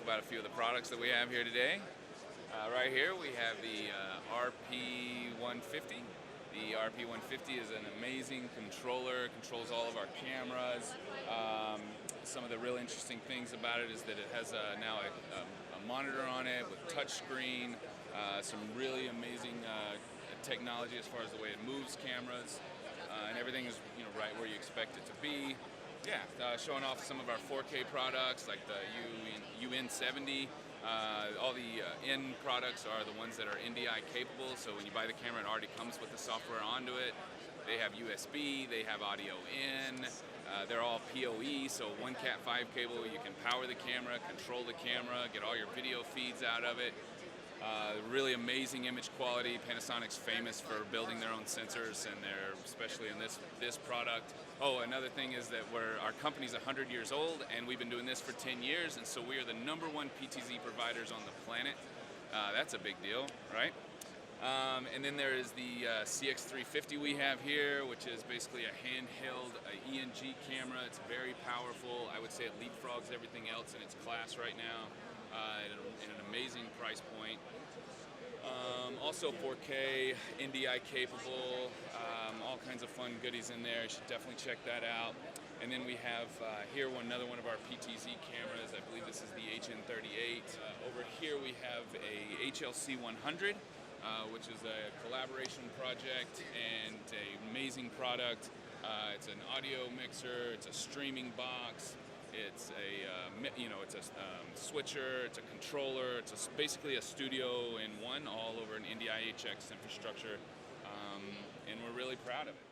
about a few of the products that we have here today. Right here we have the RP150. The RP150 is an amazing controller, controls all of our cameras. Some of the real interesting things about it is that it has now a monitor on it with touchscreen, some really amazing technology as far as the way it moves cameras, and everything is right where you expect it to be. Yeah, showing off some of our 4K products like the UN70. All the N products are the ones that are NDI capable, so when you buy the camera it already comes with the software onto it. They have USB, they have audio in, they're all PoE, so one Cat5 cable, you can power the camera, control the camera, get all your video feeds out of it. Really amazing image quality. Panasonic's famous for building their own sensors, and they're especially in this product. Oh, another thing is that our company's 100 years old, and we've been doing this for 10 years, and so we are the #1 PTZ providers on the planet. That's a big deal, right? And then there is the CX350 we have here, which is basically a handheld ENG camera. It's very powerful. I would say it leapfrogs everything else in its class right now. At an amazing price point. Also 4K, NDI capable, all kinds of fun goodies in there. You should definitely check that out. And then we have here another one of our PTZ cameras. I believe this is the HN38. Over here we have a HLC 100, which is a collaboration project and an amazing product. It's an audio mixer, it's a streaming box. It's a it's a switcher, it's a controller, it's basically a studio in one, all over an NDI HX infrastructure, and we're really proud of it.